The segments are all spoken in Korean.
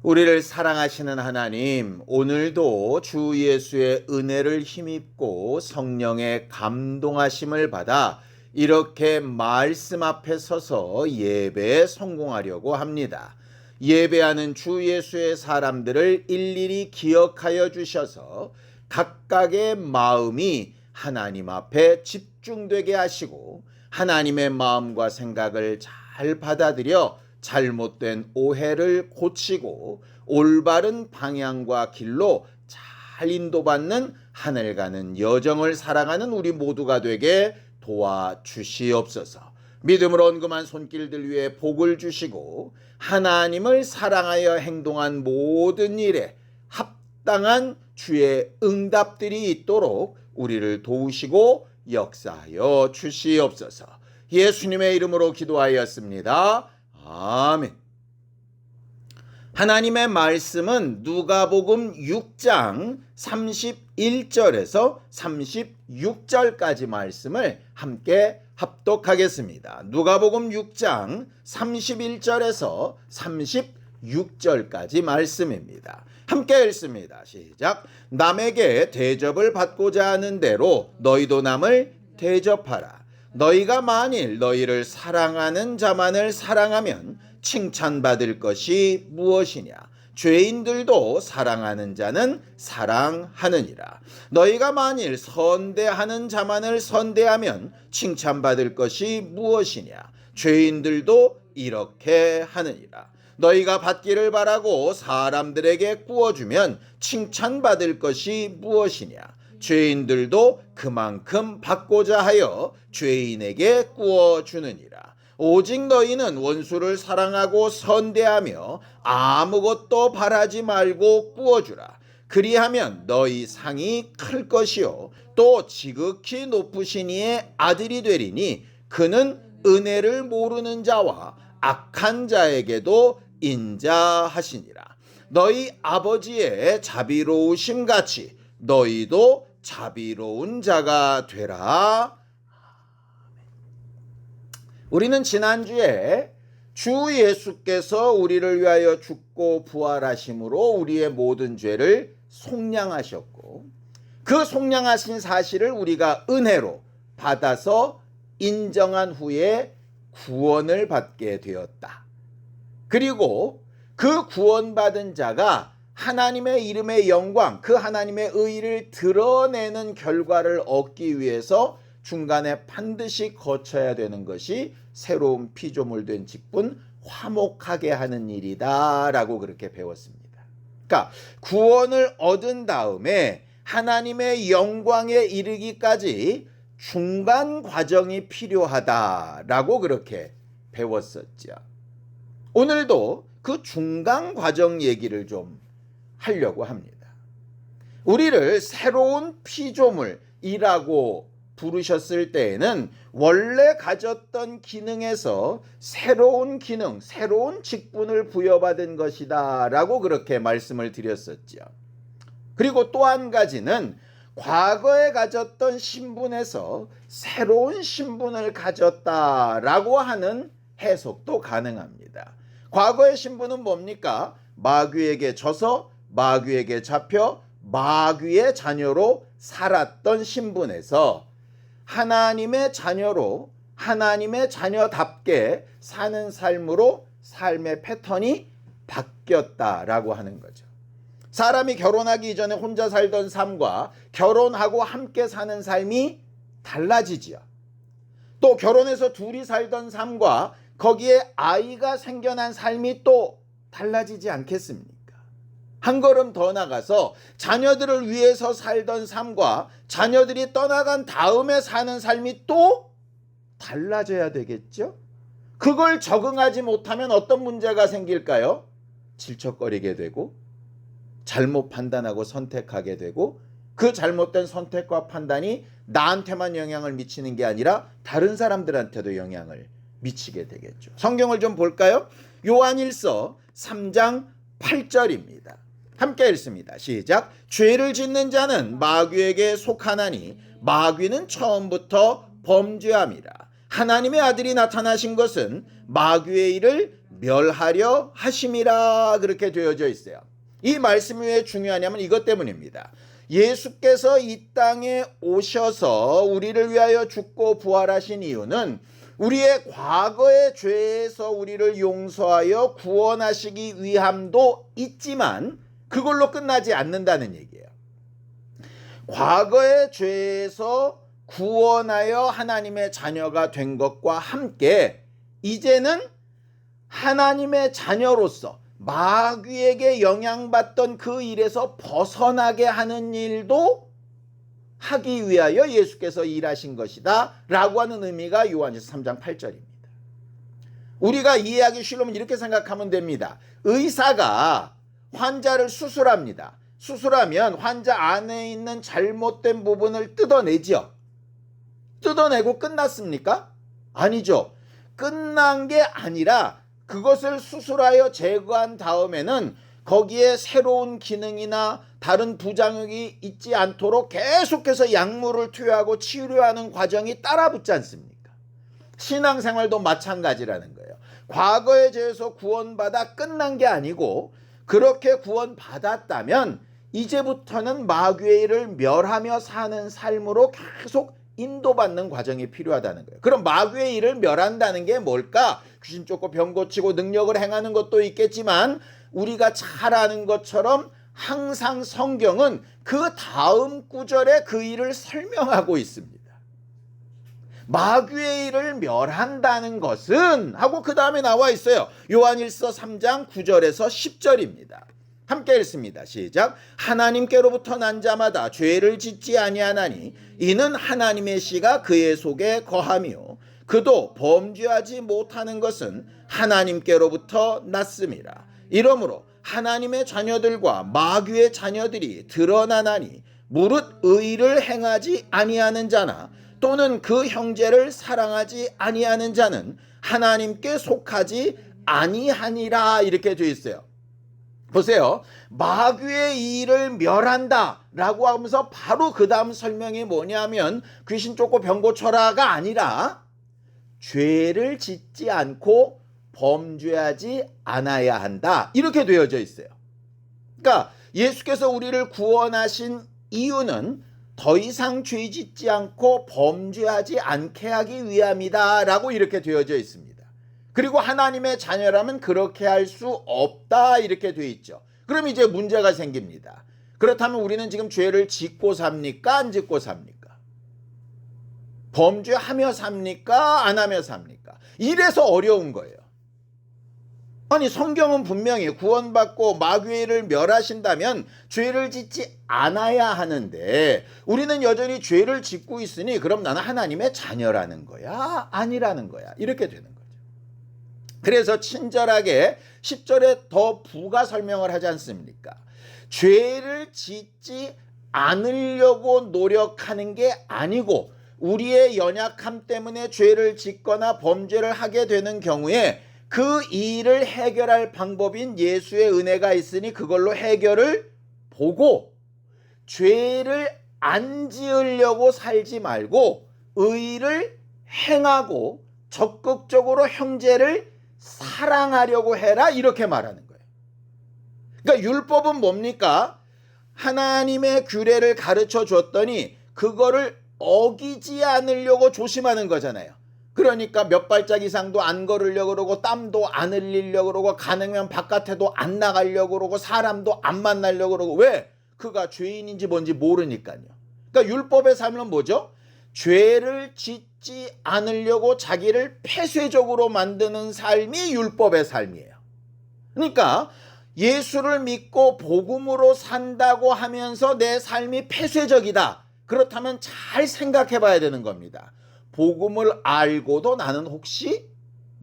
우리를 사랑하시는 하나님, 오늘도 주 예수의 은혜를 힘입고 성령의 감동하심을 받아 이렇게 말씀 앞에 서서 예배에 성공하려고 합니다. 예배하는 주 예수의 사람들을 일일이 기억하여 주셔서 각각의 마음이 하나님 앞에 집중되게 하시고 하나님의 마음과 생각을 잘 받아들여 잘못된 오해를 고치고 올바른 방향과 길로 잘 인도받는 하늘 가는 여정을 살아가는 우리 모두가 되게 도와주시옵소서. 믿음으로 언금한 손길들 위에 복을 주시고 하나님을 사랑하여 행동한 모든 일에 합당한 주의 응답들이 있도록 우리를 도우시고 역사하여 주시옵소서. 예수님의 이름으로 기도하였습니다. 아멘. 하나님의 말씀은 누가복음 6장 31절에서 36절까지 말씀을 함께 합독하겠습니다. 누가복음 6장 31절에서 36절까지 말씀입니다. 함께 읽습니다. 시작. 남에게 대접을 받고자 하는 대로 너희도 남을 대접하라. 너희가 만일 너희를 사랑하는 자만을 사랑하면 칭찬받을 것이 무엇이냐? 죄인들도 사랑하는 자는 사랑하느니라. 너희가 만일 선대하는 자만을 선대하면 칭찬받을 것이 무엇이냐? 죄인들도 이렇게 하느니라. 너희가 받기를 바라고 사람들에게 구워주면 칭찬받을 것이 무엇이냐? 죄인들도 그만큼 받고자 하여 죄인에게 구워주느니라. 오직 너희는 원수를 사랑하고 선대하며 아무것도 바라지 말고 구워주라. 그리하면 너희 상이 클 것이요 또 지극히 높으신 이의 아들이 되리니 그는 은혜를 모르는 자와 악한 자에게도 인자하시니라. 너희 아버지의 자비로우심 같이 너희도 자비로운 자가 되라. 우리는 지난주에 주 예수께서 우리를 위하여 죽고 부활하심으로 우리의 모든 죄를 속량하셨고 그 속량하신 사실을 우리가 은혜로 받아서 인정한 후에 구원을 받게 되었다. 그리고 그 구원받은 자가 하나님의 이름의 영광, 그 하나님의 의를 드러내는 결과를 얻기 위해서 중간에 반드시 거쳐야 되는 것이 새로운 피조물 된 직분 화목하게 하는 일이다 라고 그렇게 배웠습니다. 그러니까 구원을 얻은 다음에 하나님의 영광에 이르기까지 중간 과정이 필요하다라고 그렇게 배웠었죠. 오늘도 그 중간 과정 얘기를 좀 하려고 합니다. 우리를 새로운 피조물이라고 부르셨을 때에는 원래 가졌던 기능에서 새로운 기능, 새로운 직분을 부여받은 것이다 라고 그렇게 말씀을 드렸었죠. 그리고 또 한 가지는 과거에 가졌던 신분에서 새로운 신분을 가졌다라고 하는 해석도 가능합니다. 과거의 신분은 뭡니까? 마귀에게 져서 마귀에게 잡혀 마귀의 자녀로 살았던 신분에서 하나님의 자녀로 하나님의 자녀답게 사는 삶으로 삶의 패턴이 바뀌었다라고 하는 거죠. 사람이 결혼하기 이전에 혼자 살던 삶과 결혼하고 함께 사는 삶이 달라지지요. 또 결혼해서 둘이 살던 삶과 거기에 아이가 생겨난 삶이 또 달라지지 않겠습니까? 한 걸음 더 나가서 자녀들을 위해서 살던 삶과 자녀들이 떠나간 다음에 사는 삶이 또 달라져야 되겠죠? 그걸 적응하지 못하면 어떤 문제가 생길까요? 질척거리게 되고 잘못 판단하고 선택하게 되고 그 잘못된 선택과 판단이 나한테만 영향을 미치는 게 아니라 다른 사람들한테도 영향을 미치게 되겠죠. 성경을 좀 볼까요? 요한일서 3장 8절입니다. 함께 읽습니다. 시작. 죄를 짓는 자는 마귀에게 속하나니 마귀는 처음부터 범죄함이라. 하나님의 아들이 나타나신 것은 마귀의 일을 멸하려 하심이라 그렇게 되어져 있어요. 이 말씀이 왜 중요하냐면 이것 때문입니다. 예수께서 이 땅에 오셔서 우리를 위하여 죽고 부활하신 이유는 우리의 과거의 죄에서 우리를 용서하여 구원하시기 위함도 있지만 그걸로 끝나지 않는다는 얘기예요. 과거의 죄에서 구원하여 하나님의 자녀가 된 것과 함께 이제는 하나님의 자녀로서 마귀에게 영향받던 그 일에서 벗어나게 하는 일도 하기 위하여 예수께서 일하신 것이다 라고 하는 의미가 요한일서 3장 8절입니다. 우리가 이해하기 쉬려면 이렇게 생각하면 됩니다. 의사가 환자를 수술합니다. 수술하면 환자 안에 있는 잘못된 부분을 뜯어내죠. 뜯어내고 끝났습니까? 아니죠. 끝난 게 아니라 그것을 수술하여 제거한 다음에는 거기에 새로운 기능이나 다른 부작용이 있지 않도록 계속해서 약물을 투여하고 치료하는 과정이 따라붙지 않습니까? 신앙생활도 마찬가지라는 거예요. 과거의 죄에서 구원받아 끝난 게 아니고 그렇게 구원받았다면 이제부터는 마귀의 일을 멸하며 사는 삶으로 계속 인도받는 과정이 필요하다는 거예요. 그럼 마귀의 일을 멸한다는 게 뭘까? 귀신 쫓고 병 고치고 능력을 행하는 것도 있겠지만 우리가 잘 아는 것처럼 항상 성경은 그 다음 구절에 그 일을 설명하고 있습니다. 마귀의 일을 멸한다는 것은 하고 그 다음에 나와 있어요. 요한일서 3장 9절에서 10절입니다. 함께 읽습니다. 시작. 하나님께로부터 난 자마다 죄를 짓지 아니하나니 이는 하나님의 씨가 그의 속에 거하며 그도 범죄하지 못하는 것은 하나님께로부터 났음이라. 이러므로 하나님의 자녀들과 마귀의 자녀들이 드러나나니 무릇 의를 행하지 아니하는 자나 또는 그 형제를 사랑하지 아니하는 자는 하나님께 속하지 아니하니라 이렇게 되어 있어요. 보세요. 마귀의 일을 멸한다 라고 하면서 바로 그 다음 설명이 뭐냐면 귀신 쫓고 병 고쳐라가 아니라 죄를 짓지 않고 범죄하지 않아야 한다 이렇게 되어져 있어요. 그러니까 예수께서 우리를 구원하신 이유는 더 이상 죄 짓지 않고 범죄하지 않게 하기 위함이다 라고 이렇게 되어져 있습니다. 그리고 하나님의 자녀라면 그렇게 할 수 없다 이렇게 되어 있죠. 그럼 이제 문제가 생깁니다. 그렇다면 우리는 지금 죄를 짓고 삽니까? 안 짓고 삽니까? 범죄하며 삽니까? 안 하며 삽니까? 이래서 어려운 거예요. 아니 성경은 분명히 구원받고 마귀의 일을 멸하신다면 죄를 짓지 않아야 하는데 우리는 여전히 죄를 짓고 있으니 그럼 나는 하나님의 자녀라는 거야? 아니라는 거야? 이렇게 되는 거죠. 그래서 친절하게 10절에 더 부가 설명을 하지 않습니까? 죄를 짓지 않으려고 노력하는 게 아니고 우리의 연약함 때문에 죄를 짓거나 범죄를 하게 되는 경우에 그 일을 해결할 방법인 예수의 은혜가 있으니 그걸로 해결을 보고 죄를 안 지으려고 살지 말고 의를 행하고 적극적으로 형제를 사랑하려고 해라 이렇게 말하는 거예요. 그러니까 율법은 뭡니까? 하나님의 규례를 가르쳐 줬더니 그거를 어기지 않으려고 조심하는 거잖아요. 그러니까 몇 발짝 이상도 안 걸으려고 그러고 땀도 안 흘리려고 그러고 가능하면 바깥에도 안 나가려고 그러고 사람도 안 만나려고 그러고 왜? 그가 죄인인지 뭔지 모르니까요. 그러니까 율법의 삶은 뭐죠? 죄를 짓지 않으려고 자기를 폐쇄적으로 만드는 삶이 율법의 삶이에요. 그러니까 예수를 믿고 복음으로 산다고 하면서 내 삶이 폐쇄적이다. 그렇다면 잘 생각해 봐야 되는 겁니다. 복음을 알고도 나는 혹시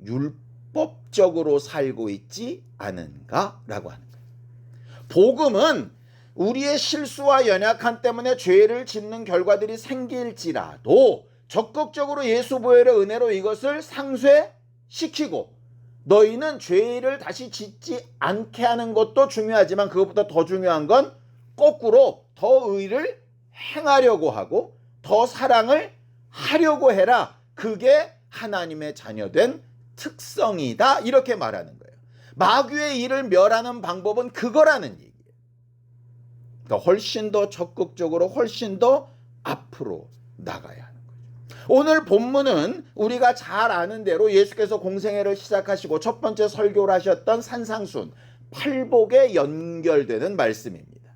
율법적으로 살고 있지 않은가? 라고 하는 거예요. 복음은 우리의 실수와 연약함 때문에 죄를 짓는 결과들이 생길지라도 적극적으로 예수 보혈의 은혜로 이것을 상쇄시키고 너희는 죄를 다시 짓지 않게 하는 것도 중요하지만 그것보다 더 중요한 건 거꾸로 더 의를 행하려고 하고 더 사랑을 하려고 해라. 그게 하나님의 자녀된 특성이다 이렇게 말하는 거예요. 마귀의 일을 멸하는 방법은 그거라는 얘기예요. 그러니까 훨씬 더 적극적으로 훨씬 더 앞으로 나가야 하는 거죠. 오늘 본문은 우리가 잘 아는 대로 예수께서 공생애를 시작하시고 첫 번째 설교를 하셨던 산상순 팔복에 연결되는 말씀입니다.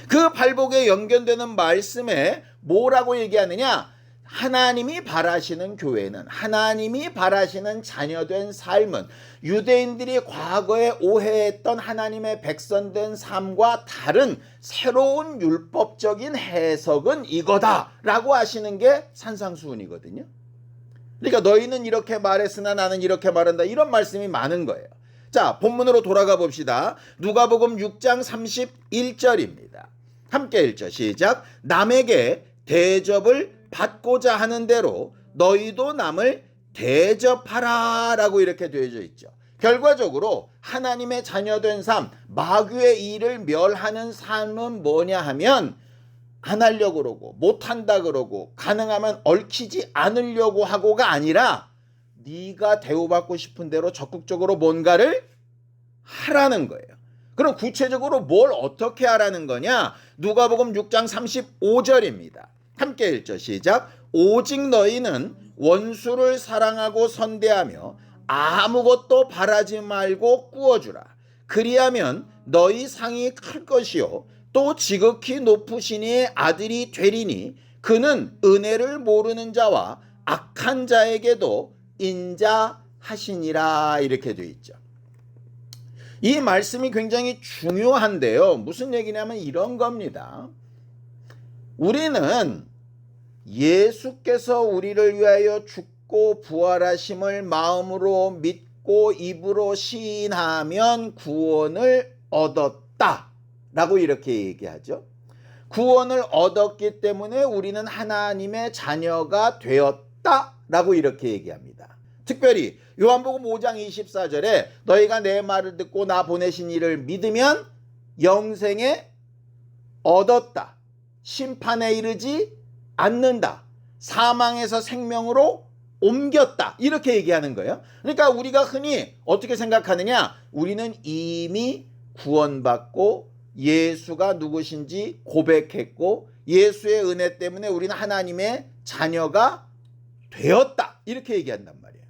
그 팔복에 연결되는 말씀에 뭐라고 얘기하느냐? 하나님이 바라시는 교회는, 하나님이 바라시는 자녀된 삶은 유대인들이 과거에 오해했던 하나님의 백성된 삶과 다른 새로운 율법적인 해석은 이거다라고 하시는 게 산상수훈이거든요. 그러니까 너희는 이렇게 말했으나 나는 이렇게 말한다, 이런 말씀이 많은 거예요. 자, 본문으로 돌아가 봅시다. 누가복음 6장 31절입니다. 함께 읽죠. 시작. 남에게 대접을 받고자 하는 대로 너희도 남을 대접하라 라고 이렇게 되어져 있죠. 결과적으로 하나님의 자녀된 삶, 마귀의 일을 멸하는 삶은 뭐냐 하면 안 하려고 그러고 못한다 그러고 가능하면 얽히지 않으려고 하고가 아니라 네가 대우받고 싶은 대로 적극적으로 뭔가를 하라는 거예요. 그럼 구체적으로 뭘 어떻게 하라는 거냐? 누가복음 6장 35절입니다. 함께 읽죠. 시작. 오직 너희는 원수를 사랑하고 선대하며 아무것도 바라지 말고 꾸어주라. 그리하면 너희 상이 클 것이요 또 지극히 높으신 이의 아들이 되리니 그는 은혜를 모르는 자와 악한 자에게도 인자하시니라. 이렇게 되어 있죠. 이 말씀이 굉장히 중요한데요. 무슨 얘기냐면 이런 겁니다. 우리는 예수께서 우리를 위하여 죽고 부활하심을 마음으로 믿고 입으로 시인하면 구원을 얻었다 라고 이렇게 얘기하죠. 구원을 얻었기 때문에 우리는 하나님의 자녀가 되었다 라고 이렇게 얘기합니다. 특별히 요한복음 5장 24절에 너희가 내 말을 듣고 나 보내신 이를 믿으면 영생에 얻었다, 심판에 이르지 않는다, 사망에서 생명으로 옮겼다, 이렇게 얘기하는 거예요. 그러니까 우리가 흔히 어떻게 생각하느냐? 우리는 이미 구원받고 예수가 누구신지 고백했고 예수의 은혜 때문에 우리는 하나님의 자녀가 되었다, 이렇게 얘기한단 말이에요.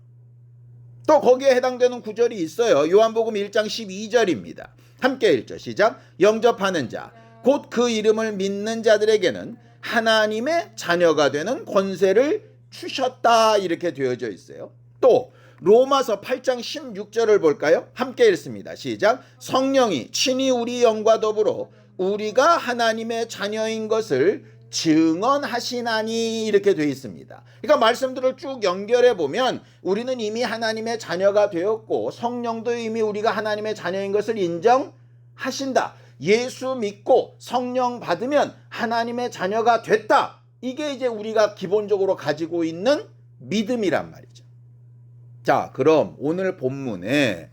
또 거기에 해당되는 구절이 있어요. 요한복음 1장 12절입니다. 함께 읽죠. 시작. 영접하는 자 곧 그 이름을 믿는 자들에게는 하나님의 자녀가 되는 권세를 주셨다, 이렇게 되어져 있어요. 또 로마서 8장 16절을 볼까요? 함께 읽습니다. 시작. 성령이 친히 우리 영과 더불어 우리가 하나님의 자녀인 것을 증언하시나니, 이렇게 되어 있습니다. 그러니까 말씀들을 쭉 연결해 보면 우리는 이미 하나님의 자녀가 되었고 성령도 이미 우리가 하나님의 자녀인 것을 인정하신다. 예수 믿고 성령 받으면 하나님의 자녀가 됐다. 이게 이제 우리가 기본적으로 가지고 있는 믿음이란 말이죠. 자, 그럼 오늘 본문에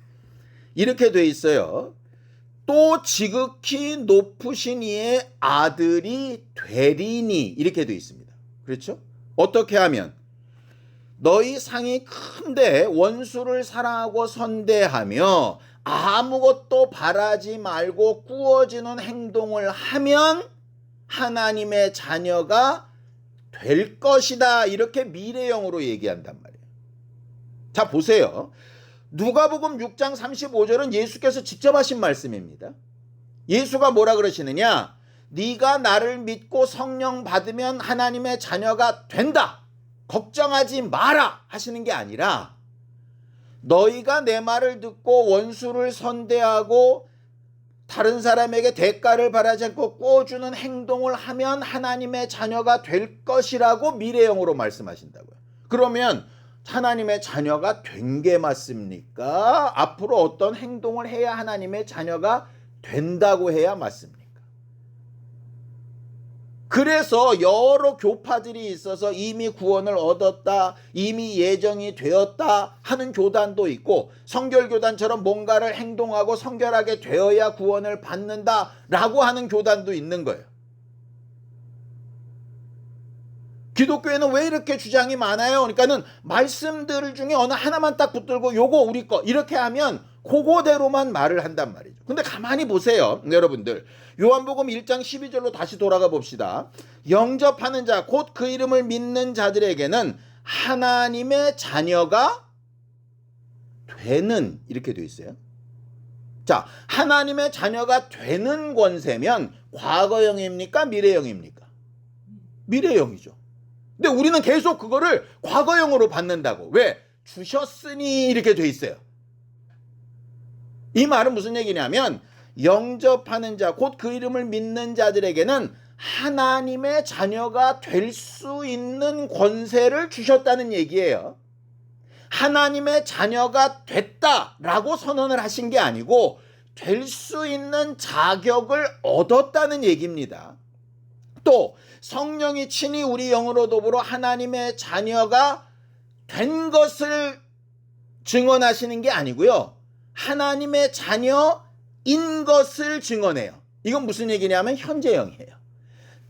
이렇게 돼 있어요. 또 지극히 높으신 이의 아들이 되리니, 이렇게 돼 있습니다. 그렇죠? 어떻게 하면? 너희 상이 큰데 원수를 사랑하고 선대하며 아무것도 바라지 말고 꾸어지는 행동을 하면 하나님의 자녀가 될 것이다, 이렇게 미래형으로 얘기한단 말이에요. 자, 보세요. 누가복음 6장 35절은 예수께서 직접 하신 말씀입니다. 예수가 뭐라 그러시느냐? 네가 나를 믿고 성령 받으면 하나님의 자녀가 된다, 걱정하지 마라 하시는 게 아니라 너희가 내 말을 듣고 원수를 선대하고 다른 사람에게 대가를 바라지 않고 꿔주는 행동을 하면 하나님의 자녀가 될 것이라고 미래형으로 말씀하신다고요. 그러면 하나님의 자녀가 된 게 맞습니까? 앞으로 어떤 행동을 해야 하나님의 자녀가 된다고 해야 맞습니까? 그래서 여러 교파들이 있어서 이미 구원을 얻었다, 이미 예정이 되었다 하는 교단도 있고, 성결교단처럼 뭔가를 행동하고 성결하게 되어야 구원을 받는다라고 하는 교단도 있는 거예요. 기독교에는 왜 이렇게 주장이 많아요? 그러니까는 말씀들 중에 어느 하나만 딱 붙들고 요거 우리 거 이렇게 하면 그거대로만 말을 한단 말이죠. 근데 가만히 보세요, 여러분들. 요한복음 1장 12절로 다시 돌아가 봅시다. 영접하는 자, 곧 그 이름을 믿는 자들에게는 하나님의 자녀가 되는, 이렇게 돼 있어요. 자, 하나님의 자녀가 되는 권세면 과거형입니까? 미래형입니까? 미래형이죠. 근데 우리는 계속 그거를 과거형으로 받는다고. 왜? 주셨으니 이렇게 돼 있어요. 이 말은 무슨 얘기냐면 영접하는 자, 곧 그 이름을 믿는 자들에게는 하나님의 자녀가 될 수 있는 권세를 주셨다는 얘기예요. 하나님의 자녀가 됐다라고 선언을 하신 게 아니고 될 수 있는 자격을 얻었다는 얘기입니다. 또 성령이 친히 우리 영으로 더불어 하나님의 자녀가 된 것을 증언하시는 게 아니고요. 하나님의 자녀인 것을 증언해요. 이건 무슨 얘기냐면 현재형이에요.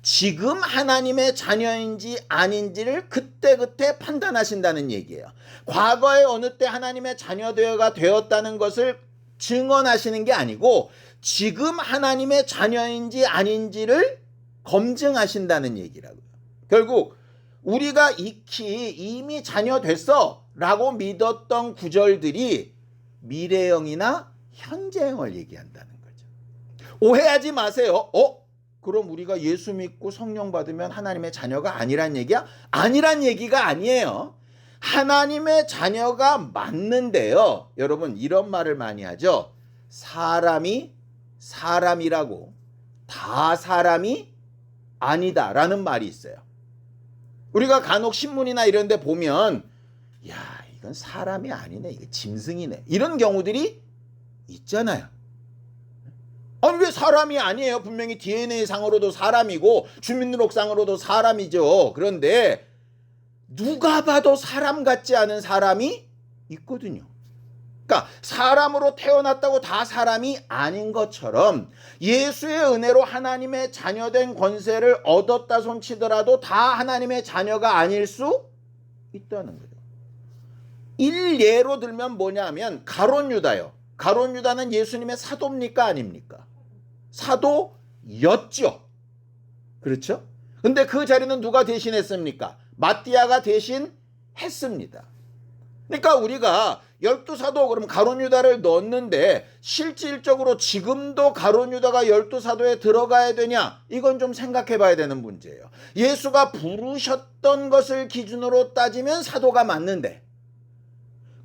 지금 하나님의 자녀인지 아닌지를 그때그때 판단하신다는 얘기예요. 과거에 어느 때 하나님의 자녀가 되었다는 것을 증언하시는 게 아니고 지금 하나님의 자녀인지 아닌지를 검증하신다는 얘기라고요. 결국 우리가 익히 이미 자녀 됐어 라고 믿었던 구절들이 미래형이나 현재형을 얘기한다는 거죠. 오해하지 마세요. 그럼 우리가 예수 믿고 성령 받으면 하나님의 자녀가 아니란 얘기야? 아니란 얘기가 아니에요. 하나님의 자녀가 맞는데요. 여러분 이런 말을 많이 하죠. 사람이 사람이라고 다 사람이 아니다라는 말이 있어요. 우리가 간혹 신문이나 이런 데 보면 야, 이건 사람이 아니네. 이게 짐승이네. 이런 경우들이 있잖아요. 아니 왜 사람이 아니에요? 분명히 DNA상으로도 사람이고 주민등록상으로도 사람이죠. 그런데 누가 봐도 사람 같지 않은 사람이 있거든요. 그러니까 사람으로 태어났다고 다 사람이 아닌 것처럼 예수의 은혜로 하나님의 자녀된 권세를 얻었다 손치더라도 다 하나님의 자녀가 아닐 수 있다는 거죠. 일예로 들면 뭐냐면 가룟 유다요. 가룟 유다는 예수님의 사도입니까? 아닙니까? 사도였죠. 그렇죠? 근데 그 자리는 누가 대신했습니까? 마띠아가 대신했습니다. 그러니까 우리가 12사도 그럼 가룟 유다를 넣었는데 실질적으로 지금도 가룟 유다가 12사도에 들어가야 되냐? 이건 좀 생각해 봐야 되는 문제예요. 예수가 부르셨던 것을 기준으로 따지면 사도가 맞는데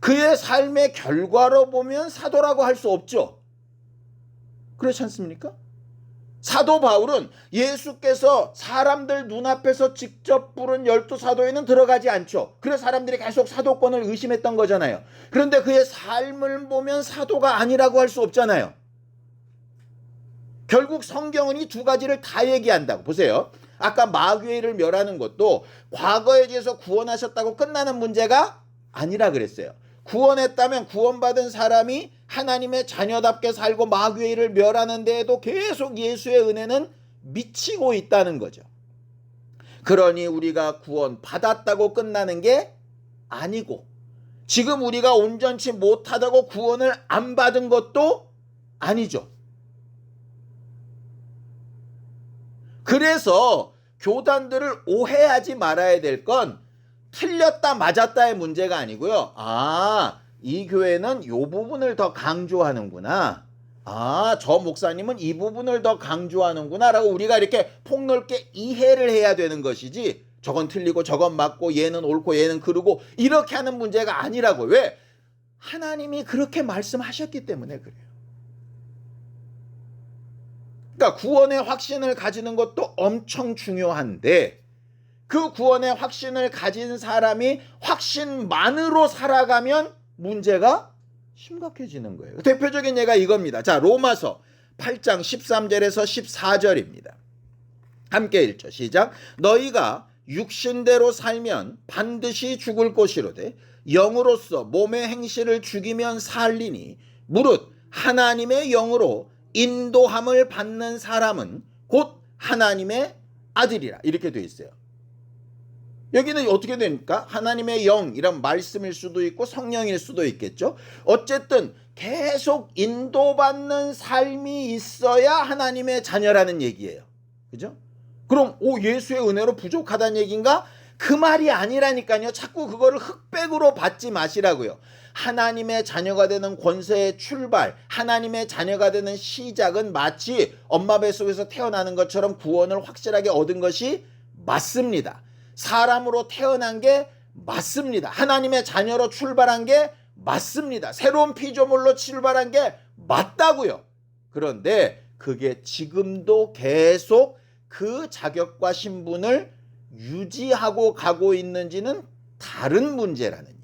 그의 삶의 결과로 보면 사도라고 할 수 없죠. 그렇지 않습니까? 사도 바울은 예수께서 사람들 눈앞에서 직접 부른 12사도에는 들어가지 않죠. 그래서 사람들이 계속 사도권을 의심했던 거잖아요. 그런데 그의 삶을 보면 사도가 아니라고 할 수 없잖아요. 결국 성경은 이 두 가지를 다 얘기한다고. 보세요. 아까 마귀를 멸하는 것도 과거에 대해서 구원하셨다고 끝나는 문제가 아니라 그랬어요. 구원했다면 구원받은 사람이 하나님의 자녀답게 살고 마귀의 일을 멸하는 데에도 계속 예수의 은혜는 미치고 있다는 거죠. 그러니 우리가 구원받았다고 끝나는 게 아니고 지금 우리가 온전치 못하다고 구원을 안 받은 것도 아니죠. 그래서 교단들을 오해하지 말아야 될 건 틀렸다 맞았다의 문제가 아니고요. 이 교회는 이 부분을 더 강조하는구나. 저 목사님은 이 부분을 더 강조하는구나 라고 우리가 이렇게 폭넓게 이해를 해야 되는 것이지 저건 틀리고 저건 맞고 얘는 옳고 얘는 그르고 이렇게 하는 문제가 아니라고. 왜? 하나님이 그렇게 말씀하셨기 때문에 그래요. 그러니까 구원의 확신을 가지는 것도 엄청 중요한데 그 구원의 확신을 가진 사람이 확신만으로 살아가면 문제가 심각해지는 거예요. 대표적인 예가 이겁니다. 자, 로마서 8장 13절에서 14절입니다. 함께 읽죠. 시작. 너희가 육신대로 살면 반드시 죽을 것이로되 영으로서 몸의 행실을 죽이면 살리니 무릇 하나님의 영으로 인도함을 받는 사람은 곧 하나님의 아들이라. 이렇게 돼 있어요. 여기는 어떻게 됩니까? 하나님의 영이란 말씀일 수도 있고 성령일 수도 있겠죠. 어쨌든 계속 인도받는 삶이 있어야 하나님의 자녀라는 얘기예요. 그죠? 그럼 예수의 은혜로 부족하다는 얘기인가? 그 말이 아니라니까요. 자꾸 그거를 흑백으로 받지 마시라고요. 하나님의 자녀가 되는 권세의 출발, 하나님의 자녀가 되는 시작은 마치 엄마 뱃속에서 태어나는 것처럼 구원을 확실하게 얻은 것이 맞습니다. 사람으로 태어난 게 맞습니다. 하나님의 자녀로 출발한 게 맞습니다. 새로운 피조물로 출발한 게 맞다고요. 그런데 그게 지금도 계속 그 자격과 신분을 유지하고 가고 있는지는 다른 문제라는 얘기예요.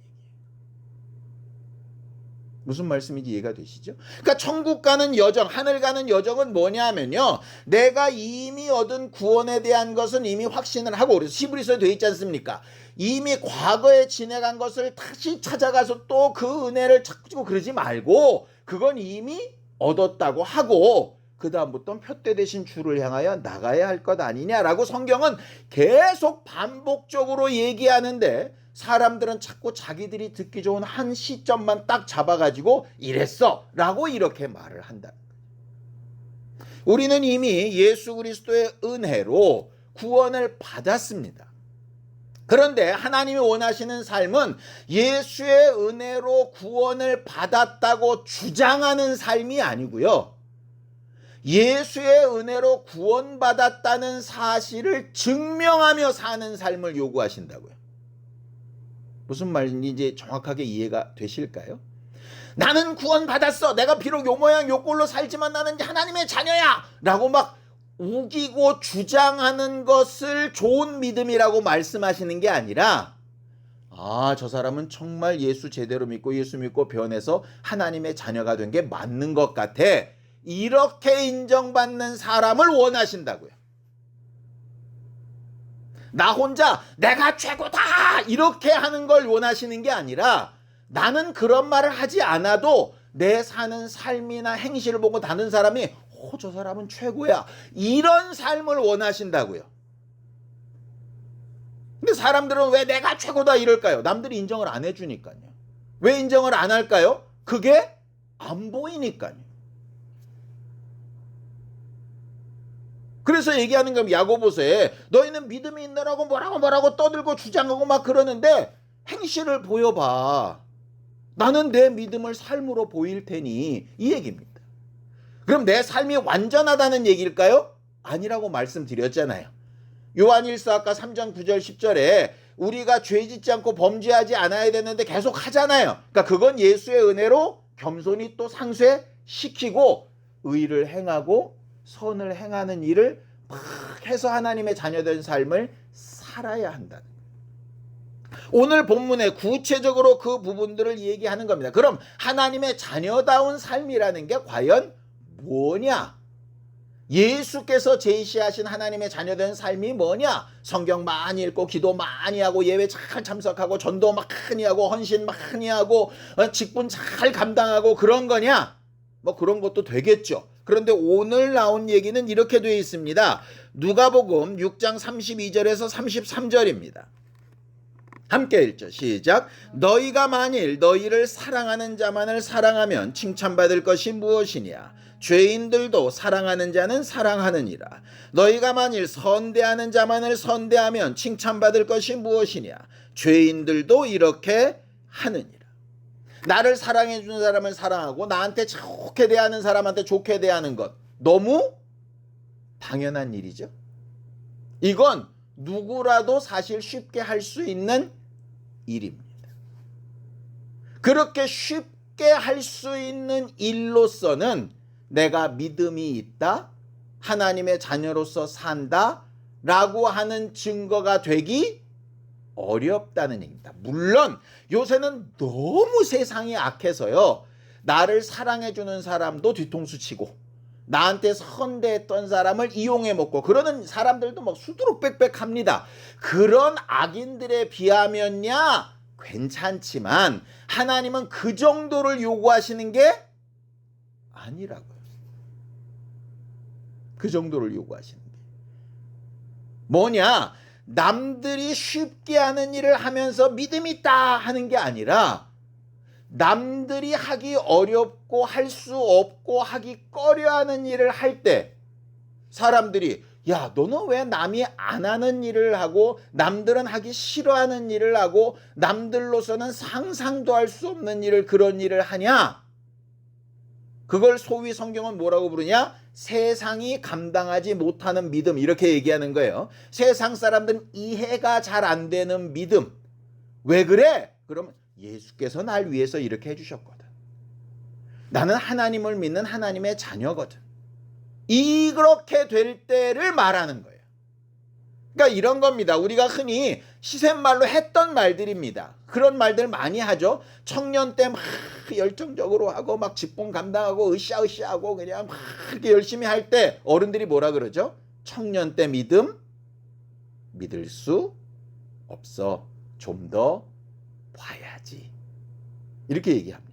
무슨 말씀인지 이해가 되시죠? 그러니까 천국 가는 여정, 하늘 가는 여정은 뭐냐면요, 내가 이미 얻은 구원에 대한 것은 이미 확신을 하고, 그래서 히브리서에 되어 있지 않습니까? 이미 과거에 지내간 것을 다시 찾아가서 또 그 은혜를 찾고 그러지 말고, 그건 이미 얻었다고 하고 그 다음부터는 표대 대신 주를 향하여 나가야 할 것 아니냐라고 성경은 계속 반복적으로 얘기하는데, 사람들은 자꾸 자기들이 듣기 좋은 한 시점만 딱 잡아가지고 이랬어 라고 이렇게 말을 한다. 우리는 이미 예수 그리스도의 은혜로 구원을 받았습니다. 그런데 하나님이 원하시는 삶은 예수의 은혜로 구원을 받았다고 주장하는 삶이 아니고요, 예수의 은혜로 구원받았다는 사실을 증명하며 사는 삶을 요구하신다고요. 무슨 말인지 정확하게 이해가 되실까요? 나는 구원받았어. 내가 비록 요 모양 요 꼴로 살지만 나는 하나님의 자녀야 라고 막 우기고 주장하는 것을 좋은 믿음이라고 말씀하시는 게 아니라, 저 사람은 정말 예수 제대로 믿고 예수 믿고 변해서 하나님의 자녀가 된 게 맞는 것 같아, 이렇게 인정받는 사람을 원하신다고요. 나 혼자 내가 최고다 이렇게 하는 걸 원하시는 게 아니라, 나는 그런 말을 하지 않아도 내 사는 삶이나 행실을 보고 다른 사람이 저 사람은 최고야, 이런 삶을 원하신다고요. 근데 사람들은 왜 내가 최고다 이럴까요? 남들이 인정을 안 해주니까요. 왜 인정을 안 할까요? 그게 안 보이니까요. 그래서 얘기하는 겁니다. 야고보서에 너희는 믿음이 있느라고 뭐라고 떠들고 주장하고 막 그러는데 행실을 보여봐. 나는 내 믿음을 삶으로 보일 테니, 이 얘기입니다. 그럼 내 삶이 완전하다는 얘기일까요? 아니라고 말씀드렸잖아요. 요한일서 아까 3장 9절 10절에 우리가 죄짓지 않고 범죄하지 않아야 되는데 계속 하잖아요. 그러니까 그건 예수의 은혜로 겸손히 또 상쇄시키고 의를 행하고 선을 행하는 일을 막 해서 하나님의 자녀된 삶을 살아야 한다. 오늘 본문에 구체적으로 그 부분들을 얘기하는 겁니다. 그럼 하나님의 자녀다운 삶이라는 게 과연 뭐냐? 예수께서 제시하신 하나님의 자녀된 삶이 뭐냐? 성경 많이 읽고 기도 많이 하고 예배 잘 참석하고 전도 많이 하고 헌신 많이 하고 직분 잘 감당하고 그런 거냐? 뭐 그런 것도 되겠죠. 그런데 오늘 나온 얘기는 이렇게 되어 있습니다. 누가복음 6장 32절에서 33절입니다. 함께 읽죠. 시작. 너희가 만일 너희를 사랑하는 자만을 사랑하면 칭찬받을 것이 무엇이냐? 죄인들도 사랑하는 자는 사랑하느니라. 너희가 만일 선대하는 자만을 선대하면 칭찬받을 것이 무엇이냐? 죄인들도 이렇게 하느니라. 나를 사랑해 주는 사람을 사랑하고 나한테 좋게 대하는 사람한테 좋게 대하는 것, 너무 당연한 일이죠. 이건 누구라도 사실 쉽게 할 수 있는 일입니다. 그렇게 쉽게 할 수 있는 일로서는 내가 믿음이 있다, 하나님의 자녀로서 산다 라고 하는 증거가 되기 어렵다는 얘기입니다. 물론 요새는 너무 세상이 악해서요, 나를 사랑해주는 사람도 뒤통수 치고 나한테 선대했던 사람을 이용해 먹고 그러는 사람들도 막 수두룩빽빽합니다. 그런 악인들에 비하면야 괜찮지만 하나님은 그 정도를 요구하시는 게 아니라고요. 그 정도를 요구하시는 게 뭐냐? 남들이 쉽게 하는 일을 하면서 믿음이 있다 하는 게 아니라 남들이 하기 어렵고 할 수 없고 하기 꺼려하는 일을 할 때 사람들이 야, 너는 왜 남이 안 하는 일을 하고 남들은 하기 싫어하는 일을 하고 남들로서는 상상도 할 수 없는 일을 그런 일을 하냐? 그걸 소위 성경은 뭐라고 부르냐? 세상이 감당하지 못하는 믿음, 이렇게 얘기하는 거예요. 세상 사람들은 이해가 잘 안 되는 믿음. 왜 그래? 그러면 예수께서 날 위해서 이렇게 해주셨거든. 나는 하나님을 믿는 하나님의 자녀거든. 이렇게 될 때를 말하는 거예요. 그러니까 이런 겁니다. 우리가 흔히 시샘말로 했던 말들입니다. 그런 말들 많이 하죠. 청년 때 막 열정적으로 하고 막 직분 감당하고 으쌰으쌰하고 그냥 막 이렇게 열심히 할 때 어른들이 뭐라 그러죠? 청년 때 믿음 믿을 수 없어. 좀 더 봐야지. 이렇게 얘기합니다.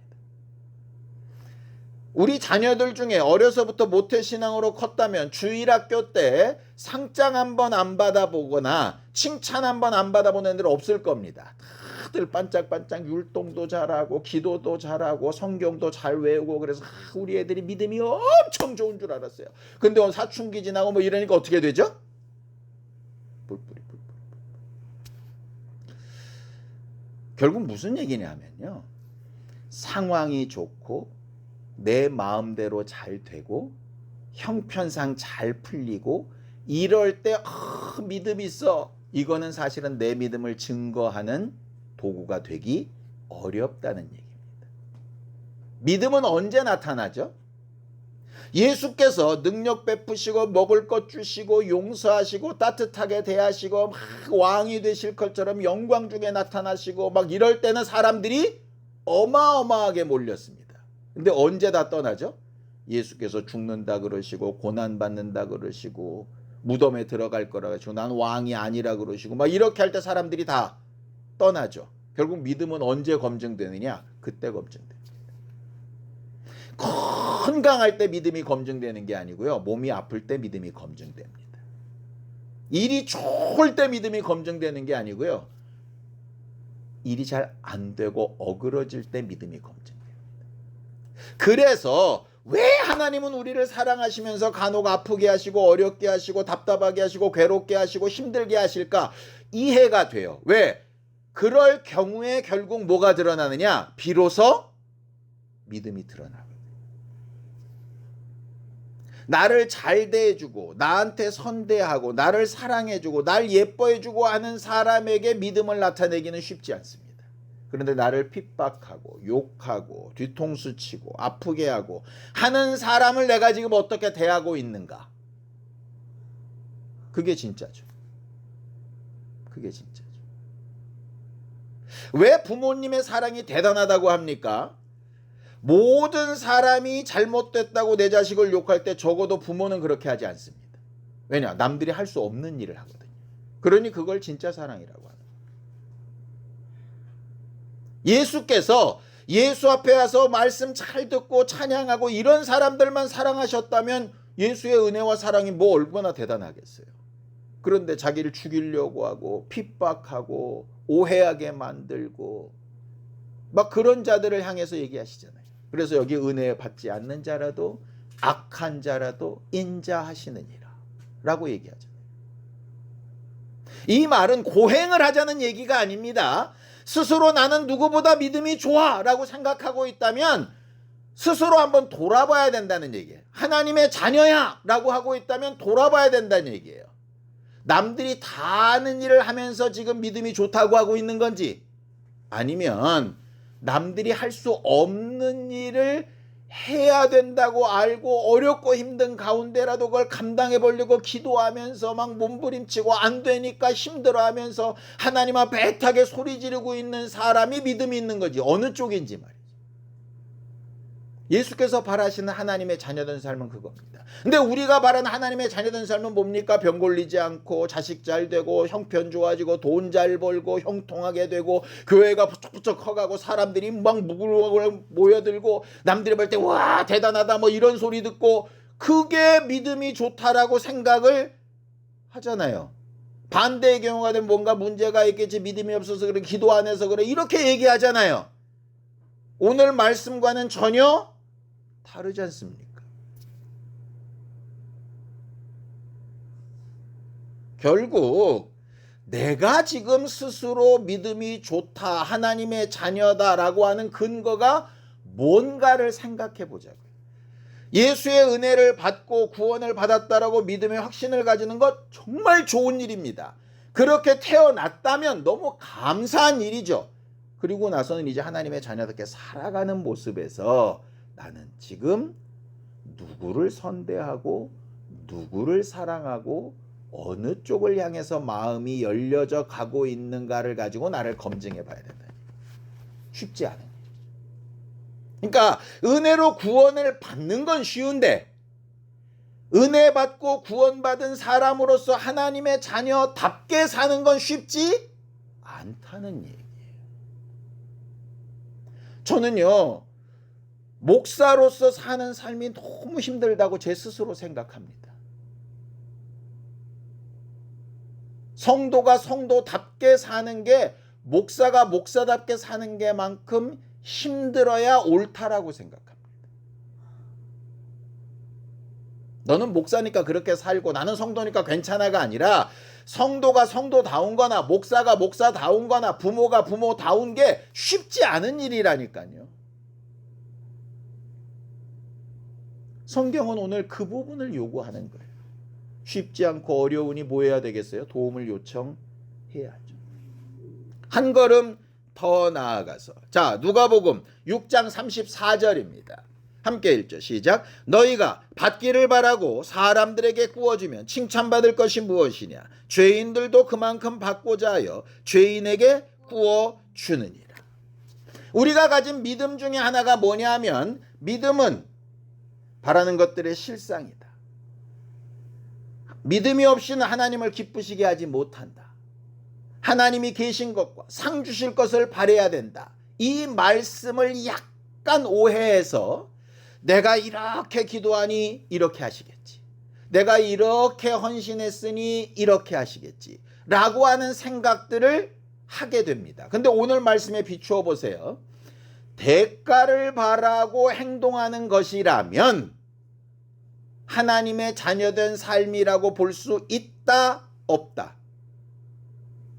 우리 자녀들 중에 어려서부터 모태신앙으로 컸다면 주일학교 때 상장 한번 안 받아보거나 칭찬 한번 안 받아본 애들 없을 겁니다. 다들 반짝반짝 율동도 잘하고 기도도 잘하고 성경도 잘 외우고 그래서 우리 애들이 믿음이 엄청 좋은 줄 알았어요. 근데 사춘기 지나고 뭐 이러니까 어떻게 되죠? 뿔뿔이. 결국 무슨 얘기냐면요. 상황이 좋고 내 마음대로 잘 되고 형편상 잘 풀리고 이럴 때 믿음 있어. 이거는 사실은 내 믿음을 증거하는 도구가 되기 어렵다는 얘기입니다. 믿음은 언제 나타나죠? 예수께서 능력 베푸시고 먹을 것 주시고 용서하시고 따뜻하게 대하시고 막 왕이 되실 것처럼 영광 중에 나타나시고 막 이럴 때는 사람들이 어마어마하게 몰렸습니다. 근데 언제 다 떠나죠? 예수께서 죽는다 그러시고 고난받는다 그러시고 무덤에 들어갈 거라 그러시고 난 왕이 아니라 그러시고 막 이렇게 할 때 사람들이 다 떠나죠. 결국 믿음은 언제 검증되느냐? 그때 검증됩니다. 건강할 때 믿음이 검증되는 게 아니고요. 몸이 아플 때 믿음이 검증됩니다. 일이 좋을 때 믿음이 검증되는 게 아니고요. 일이 잘 안 되고 어그러질 때 믿음이 검증됩니다. 그래서 왜 하나님은 우리를 사랑하시면서 간혹 아프게 하시고 어렵게 하시고 답답하게 하시고 괴롭게 하시고 힘들게 하실까? 이해가 돼요. 왜? 그럴 경우에 결국 뭐가 드러나느냐? 비로소 믿음이 드러나거든요. 나를 잘 대해주고 나한테 선대하고 나를 사랑해주고 날 예뻐해주고 하는 사람에게 믿음을 나타내기는 쉽지 않습니다. 그런데 나를 핍박하고 욕하고 뒤통수 치고 아프게 하고 하는 사람을 내가 지금 어떻게 대하고 있는가? 그게 진짜죠. 그게 진짜죠. 왜 부모님의 사랑이 대단하다고 합니까? 모든 사람이 잘못됐다고 내 자식을 욕할 때 적어도 부모는 그렇게 하지 않습니다. 왜냐? 남들이 할 수 없는 일을 하거든요. 그러니 그걸 진짜 사랑이라고 합니다. 예수께서 예수 앞에 와서 말씀 잘 듣고 찬양하고 이런 사람들만 사랑하셨다면 예수의 은혜와 사랑이 뭐 얼마나 대단하겠어요. 그런데 자기를 죽이려고 하고 핍박하고 오해하게 만들고 막 그런 자들을 향해서 얘기하시잖아요. 그래서 여기 은혜 받지 않는 자라도 악한 자라도 인자하시느니라 라고 얘기하잖아요. 이 말은 고행을 하자는 얘기가 아닙니다. 스스로 나는 누구보다 믿음이 좋아 라고 생각하고 있다면 스스로 한번 돌아봐야 된다는 얘기예요. 하나님의 자녀야 라고 하고 있다면 돌아봐야 된다는 얘기예요. 남들이 다 하는 일을 하면서 지금 믿음이 좋다고 하고 있는 건지 아니면 남들이 할 수 없는 일을 해야 된다고 알고 어렵고 힘든 가운데라도 그걸 감당해 보려고 기도하면서 막 몸부림치고 안 되니까 힘들어하면서 하나님 앞에 애타게 소리 지르고 있는 사람이 믿음이 있는 거지. 어느 쪽인지 말이죠. 예수께서 바라시는 하나님의 자녀된 삶은 그겁니다. 근데 우리가 바라는 하나님의 자녀된 삶은 뭡니까? 병 걸리지 않고 자식 잘 되고 형편 좋아지고 돈 잘 벌고 형통하게 되고 교회가 부쩍부쩍 커가고 사람들이 막 모여들고 남들이 볼 때 와 대단하다 뭐 이런 소리 듣고 그게 믿음이 좋다라고 생각을 하잖아요. 반대의 경우가 되면 뭔가 문제가 있겠지, 믿음이 없어서 그래, 기도 안 해서 그래, 이렇게 얘기하잖아요. 오늘 말씀과는 전혀 다르지 않습니까? 결국 내가 지금 스스로 믿음이 좋다, 하나님의 자녀다라고 하는 근거가 뭔가를 생각해 보자고요. 예수의 은혜를 받고 구원을 받았다라고 믿음의 확신을 가지는 것 정말 좋은 일입니다. 그렇게 태어났다면 너무 감사한 일이죠. 그리고 나서는 이제 하나님의 자녀답게 살아가는 모습에서 나는 지금 누구를 선대하고 누구를 사랑하고 어느 쪽을 향해서 마음이 열려져 가고 있는가를 가지고 나를 검증해 봐야 된다. 쉽지 않은 일. 그러니까 은혜로 구원을 받는 건 쉬운데 은혜 받고 구원받은 사람으로서 하나님의 자녀답게 사는 건 쉽지 않다는 얘기예요. 저는요, 목사로서 사는 삶이 너무 힘들다고 제 스스로 생각합니다. 성도가 성도답게 사는 게 목사가 목사답게 사는 게 만큼 힘들어야 옳다라고 생각합니다. 너는 목사니까 그렇게 살고 나는 성도니까 괜찮아가 아니라 성도가 성도다운 거나 목사가 목사다운 거나 부모가 부모다운 게 쉽지 않은 일이라니까요. 성경은 오늘 그 부분을 요구하는 거예요. 쉽지 않고 어려우니 뭐 해야 되겠어요? 도움을 요청해야죠. 한 걸음 더 나아가서, 자, 누가복음 6장 34절입니다. 함께 읽죠. 시작. 너희가 받기를 바라고 사람들에게 구워주면 칭찬받을 것이 무엇이냐? 죄인들도 그만큼 받고자 하여 죄인에게 구워주느니라. 우리가 가진 믿음 중에 하나가 뭐냐면 믿음은 바라는 것들의 실상이다. 믿음이 없이는 하나님을 기쁘시게 하지 못한다. 하나님이 계신 것과 상 주실 것을 바라야 된다. 이 말씀을 약간 오해해서 내가 이렇게 기도하니 이렇게 하시겠지, 내가 이렇게 헌신했으니 이렇게 하시겠지 라고 하는 생각들을 하게 됩니다. 근데 오늘 말씀에 비추어 보세요. 대가를 바라고 행동하는 것이라면 하나님의 자녀된 삶이라고 볼 수 있다 없다?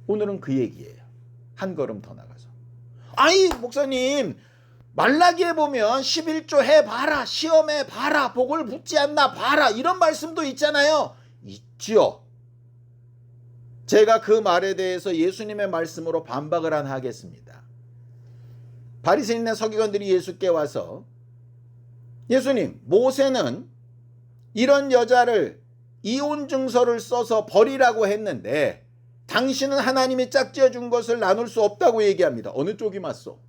오늘은 그 얘기예요. 한 걸음 더 나가서, 아니 목사님, 말라기에 보면 11조 해봐라, 시험해봐라, 복을 붙지 않나 봐라, 이런 말씀도 있잖아요. 있지요. 제가 그 말에 대해서 예수님의 말씀으로 반박을 하겠습니다. 바리새인의 서기관들이 예수께 와서, 예수님, 모세는 이런 여자를 이혼 증서를 써서 버리라고 했는데 당신은 하나님이 짝지어 준 것을 나눌 수 없다고 얘기합니다. 어느 쪽이 맞소?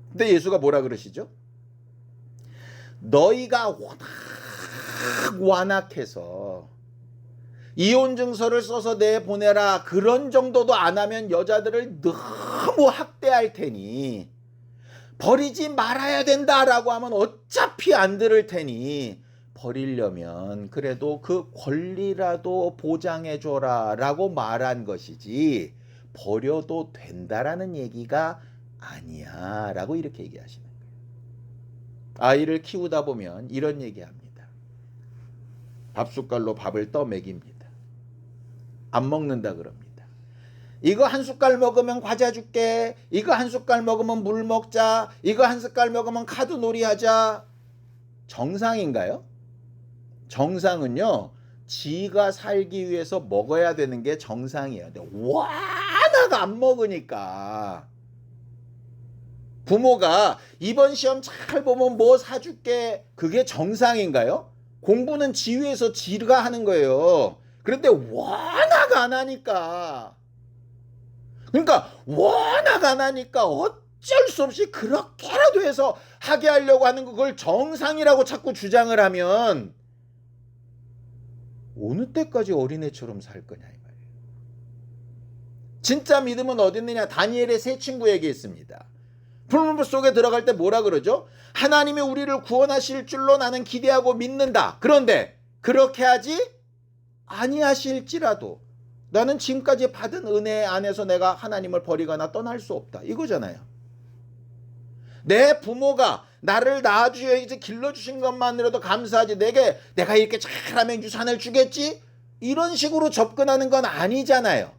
근데 예수가 뭐라 그러시죠? 너희가 워낙 완악해서 이혼 증서를 써서 내보내라, 그런 정도도 안 하면 여자들을 너무 학대할 테니 버리지 말아야 된다라고 하면 어차피 안 들을 테니 버리려면 그래도 그 권리라도 보장해줘라 라고 말한 것이지 버려도 된다라는 얘기가 아니야 라고 이렇게 얘기하시는 거예요. 아이를 키우다 보면 이런 얘기합니다. 밥숟갈로 밥을 떠먹입니다. 안 먹는다 그럽니다. 이거 한 숟갈 먹으면 과자 줄게, 이거 한 숟갈 먹으면 물 먹자, 이거 한 숟갈 먹으면 카드놀이 하자. 정상인가요? 정상은요, 지가 살기 위해서 먹어야 되는 게 정상이에요. 근데 와나가 안 먹으니까 부모가 이번 시험 잘 보면 뭐 사줄게, 그게 정상인가요? 공부는 지 위해서 지가 하는 거예요. 그런데 워낙 안 하니까, 그러니까 워낙 안 하니까 어쩔 수 없이 그렇게라도 해서 하게 하려고 하는 그걸 정상이라고 자꾸 주장을 하면 어느 때까지 어린애처럼 살 거냐 이 말이에요. 진짜 믿음은 어디 있느냐? 다니엘의 세 친구에게 있습니다. 풀무불 속에 들어갈 때 뭐라 그러죠? 하나님이 우리를 구원하실 줄로 나는 기대하고 믿는다. 그런데 그렇게 하지 아니하실지라도 나는 지금까지 받은 은혜 안에서 내가 하나님을 버리거나 떠날 수 없다. 이거잖아요. 내 부모가 나를 낳아주셔서 길러주신 것만으로도 감사하지, 내가 이렇게 잘하면 유산을 주겠지? 이런 식으로 접근하는 건 아니잖아요.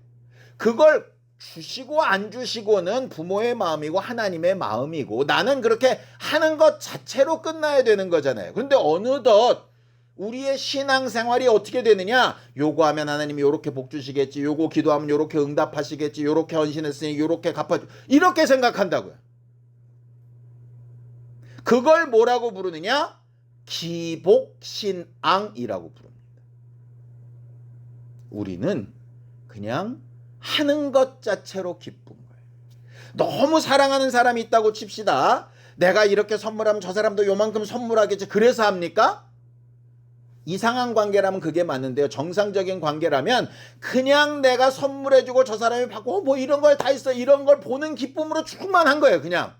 그걸 주시고 안 주시고는 부모의 마음이고 하나님의 마음이고, 나는 그렇게 하는 것 자체로 끝나야 되는 거잖아요. 근데 어느덧 우리의 신앙생활이 어떻게 되느냐? 요거 하면 하나님이 요렇게 복 주시겠지, 요거 기도하면 요렇게 응답하시겠지, 요렇게 헌신했으니 요렇게 갚아주, 이렇게 생각한다고요. 그걸 뭐라고 부르느냐? 기복신앙이라고 부릅니다. 우리는 그냥 하는 것 자체로 기쁜 거예요. 너무 사랑하는 사람이 있다고 칩시다. 내가 이렇게 선물하면 저 사람도 요만큼 선물하겠지, 그래서 합니까? 이상한 관계라면 그게 맞는데요. 정상적인 관계라면 그냥 내가 선물해주고 저 사람이 받고 뭐 이런 걸 다 있어, 이런 걸 보는 기쁨으로 충만한 거예요. 그냥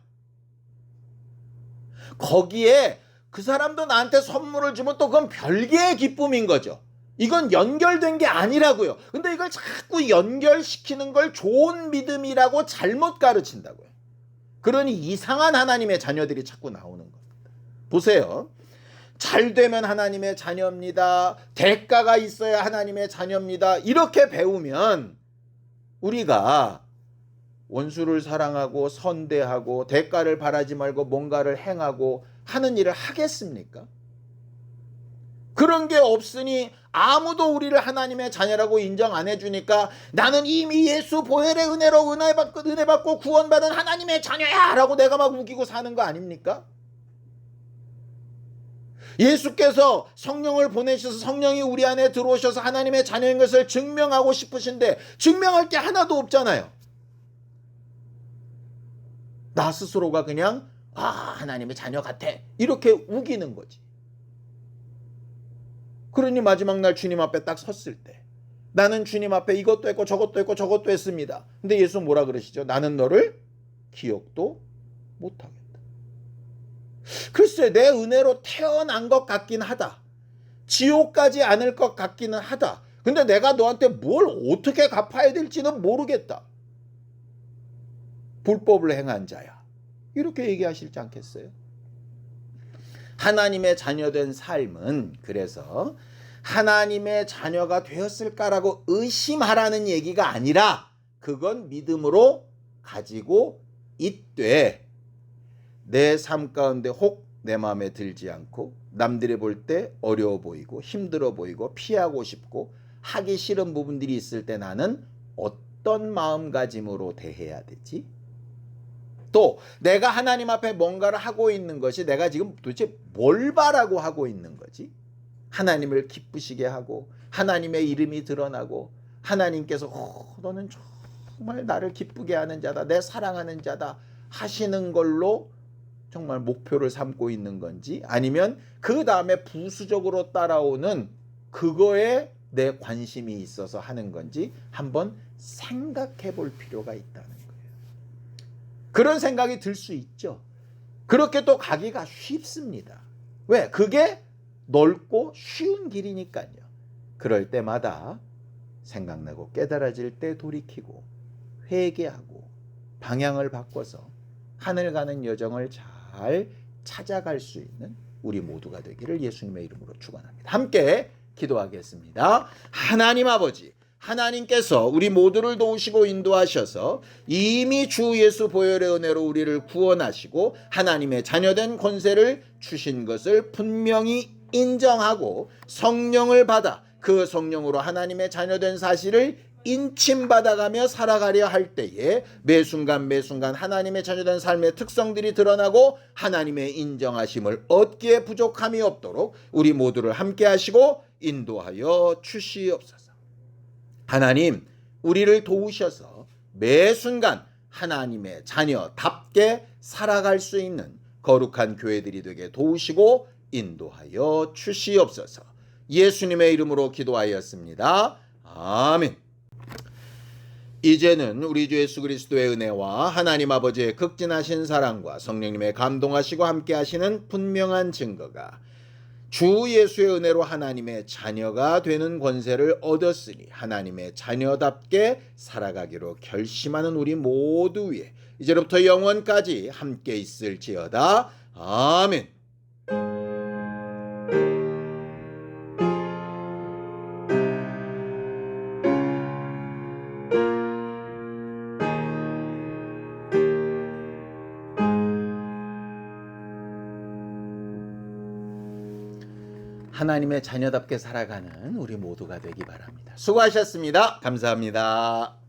거기에 그 사람도 나한테 선물을 주면 또 그건 별개의 기쁨인 거죠. 이건 연결된 게 아니라고요. 근데 이걸 자꾸 연결시키는 걸 좋은 믿음이라고 잘못 가르친다고요. 그러니 이상한 하나님의 자녀들이 자꾸 나오는 겁니다. 보세요. 잘 되면 하나님의 자녀입니다. 대가가 있어야 하나님의 자녀입니다. 이렇게 배우면 우리가 원수를 사랑하고 선대하고 대가를 바라지 말고 뭔가를 행하고 하는 일을 하겠습니까? 그런 게 없으니 아무도 우리를 하나님의 자녀라고 인정 안 해주니까 나는 이미 예수 보혈의 은혜로 은혜 받고 구원받은 하나님의 자녀야 라고 내가 막 우기고 사는 거 아닙니까? 예수께서 성령을 보내셔서 성령이 우리 안에 들어오셔서 하나님의 자녀인 것을 증명하고 싶으신데 증명할 게 하나도 없잖아요. 나 스스로가 그냥 하나님의 자녀 같아 이렇게 우기는 거지. 그러니 마지막 날 주님 앞에 딱 섰을 때 나는 주님 앞에 이것도 했고 저것도 했고 저것도 했습니다. 근데 예수 뭐라 그러시죠? 나는 너를 기억도 못하겠다. 글쎄, 내 은혜로 태어난 것 같긴 하다. 지옥 가지 않을 것 같기는 하다. 근데 내가 너한테 뭘 어떻게 갚아야 될지는 모르겠다. 불법을 행한 자야. 이렇게 얘기하실지 않겠어요? 하나님의 자녀된 삶은 그래서 하나님의 자녀가 되었을까라고 의심하라는 얘기가 아니라 그건 믿음으로 가지고 있되 내 삶 가운데 혹 내 마음에 들지 않고 남들이 볼 때 어려워 보이고 힘들어 보이고 피하고 싶고 하기 싫은 부분들이 있을 때 나는 어떤 마음가짐으로 대해야 되지? 또 내가 하나님 앞에 뭔가를 하고 있는 것이 내가 지금 도대체 뭘 바라고 하고 있는 거지? 하나님을 기쁘시게 하고 하나님의 이름이 드러나고 하나님께서 너는 정말 나를 기쁘게 하는 자다, 내 사랑하는 자다 하시는 걸로 정말 목표를 삼고 있는 건지, 아니면 그 다음에 부수적으로 따라오는 그거에 내 관심이 있어서 하는 건지 한번 생각해 볼 필요가 있다는 거예요. 그런 생각이 들 수 있죠. 그렇게 또 가기가 쉽습니다. 왜? 그게 넓고 쉬운 길이니까요. 그럴 때마다 생각나고 깨달아질 때 돌이키고 회개하고 방향을 바꿔서 하늘 가는 여정을 잘 찾아갈 수 있는 우리 모두가 되기를 예수님의 이름으로 축원합니다. 함께 기도하겠습니다. 하나님 아버지, 하나님께서 우리 모두를 도우시고 인도하셔서 이미 주 예수 보혈의 은혜로 우리를 구원하시고 하나님의 자녀된 권세를 주신 것을 분명히 인정하고 성령을 받아 그 성령으로 하나님의 자녀된 사실을 인침받아가며 살아가려 할 때에 매 순간 하나님의 자녀된 삶의 특성들이 드러나고 하나님의 인정하심을 얻기에 부족함이 없도록 우리 모두를 함께 하시고 인도하여 주시옵소서. 하나님, 우리를 도우셔서 매 순간 하나님의 자녀답게 살아갈 수 있는 거룩한 교회들이 되게 도우시고 인도하여 주시옵소서. 예수님의 이름으로 기도하였습니다. 아멘. 이제는 우리 주 예수 그리스도의 은혜와 하나님 아버지의 극진하신 사랑과 성령님의 감동하시고 함께 하시는 분명한 증거가 주 예수의 은혜로 하나님의 자녀가 되는 권세를 얻었으니 하나님의 자녀답게 살아가기로 결심하는 우리 모두 위에 이제로부터 영원까지 함께 있을지어다. 아멘. 하나님의 자녀답게 살아가는 우리 모두가 되기 바랍니다. 수고하셨습니다. 감사합니다.